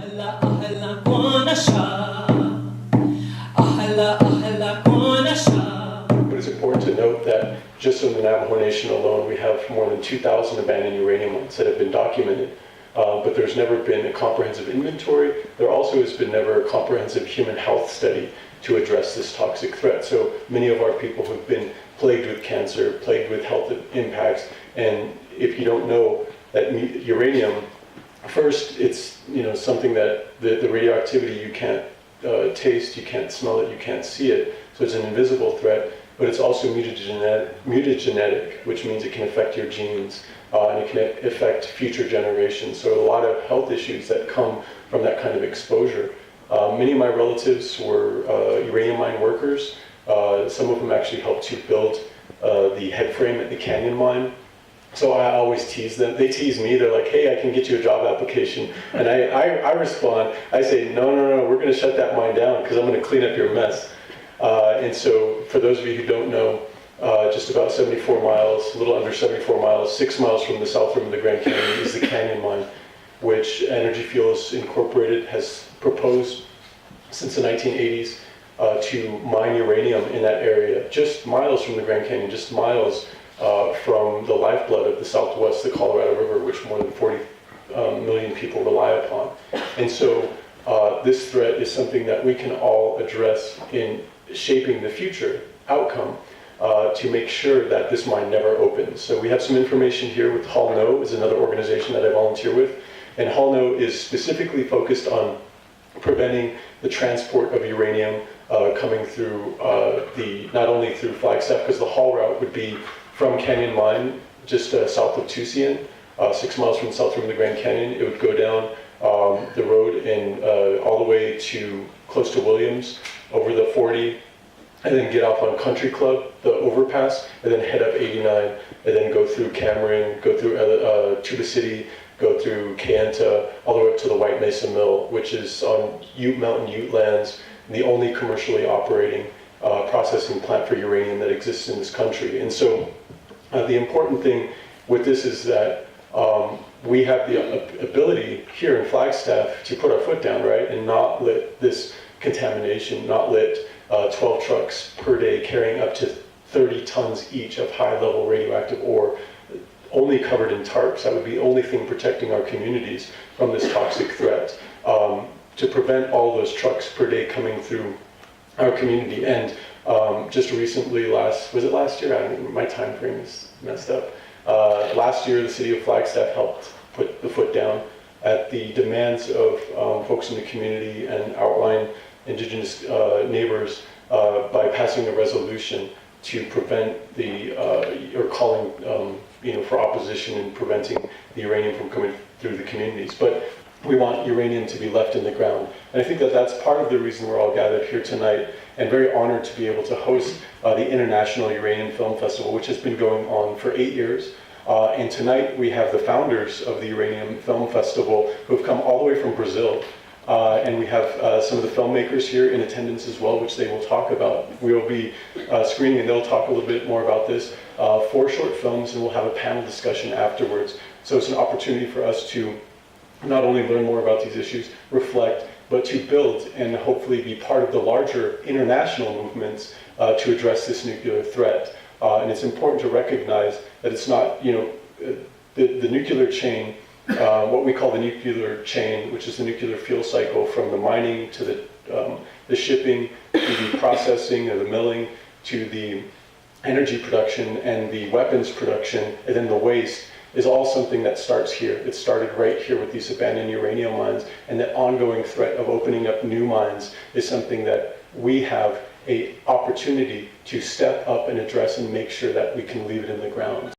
But it's important to note that just in the Navajo Nation alone, we have more than 2,000 abandoned uranium mines that have been documented. But there's never been a comprehensive inventory. There also has been never a comprehensive human health study to address this toxic threat. So many of our people have been plagued with cancer, plagued with health impacts, and if you don't know that uranium, first, it's something that the radioactivity you can't taste, you can't smell it, you can't see it, so it's an invisible threat, but it's also mutagenetic, which means it can affect your genes, and it can affect future generations. So a lot of health issues that come from that kind of exposure. Many of my relatives were uranium mine workers. Some of them actually helped to build the head frame at the Canyon mine. So I always tease them. They tease me. They're like, hey, I can get you a job application. And I respond. I say, no, we're going to shut that mine down because I'm going to clean up your mess. And so for those of you who don't know, just about 74 miles, a little under 74 miles, 6 miles from the south rim of the Grand Canyon is the Canyon mine, which Energy Fuels Incorporated has proposed since the 1980s to mine uranium in that area, just miles from the Grand Canyon, just miles from the lifeblood of the Southwest, the Colorado River, which more than 40 million people rely upon. And so this threat is something that we can all address in shaping the future outcome to make sure that this mine never opens. So we have some information here with Hall No, is another organization that I volunteer with. And Hall No is specifically focused on preventing the transport of uranium coming through not only through Flagstaff, because the haul route would be from Canyon Mine, just south of Tusayan, 6 miles from the south rim of the Grand Canyon. It would go down the road and all the way to close to Williams, over the 40, and then get off on Country Club, the overpass, and then head up 89, and then go through Cameron, go through Tuba City, go through Kayenta, all the way up to the White Mesa Mill, which is on Mountain Ute lands, and the only commercially operating processing plant for uranium that exists in this country. And so the important thing with this is that we have the ability here in Flagstaff to put our foot down, right, and not let this contamination, not let 12 trucks per day carrying up to 30 tons each of high-level radioactive ore, only covered in tarps. That would be the only thing protecting our communities from this toxic threat. To prevent all those trucks per day coming through our community. And just recently, was it last year? I don't know, my time frame is messed up. Last year, the city of Flagstaff helped put the foot down at the demands of folks in the community and outlying indigenous neighbors by passing a resolution to prevent or calling for opposition and preventing the uranium from coming through the communities. But we want uranium to be left in the ground. And I think that that's part of the reason we're all gathered here tonight, and very honored to be able to host the International Uranium Film Festival, which has been going on for 8 years. And tonight we have the founders of the Uranium Film Festival who have come all the way from Brazil. And we have some of the filmmakers here in attendance as well, which they will talk about. We will be screening, and they'll talk a little bit more about this. 4 short films, and we'll have a panel discussion afterwards. So it's an opportunity for us to not only learn more about these issues, reflect, but to build and hopefully be part of the larger international movements to address this nuclear threat. And it's important to recognize that it's not, the nuclear chain, what we call the nuclear chain, which is the nuclear fuel cycle, from the mining to the shipping, to the processing or the milling, to the energy production and the weapons production, and then the waste, is all something that starts here. It started right here with these abandoned uranium mines, and the ongoing threat of opening up new mines is something that we have an opportunity to step up and address and make sure that we can leave it in the ground.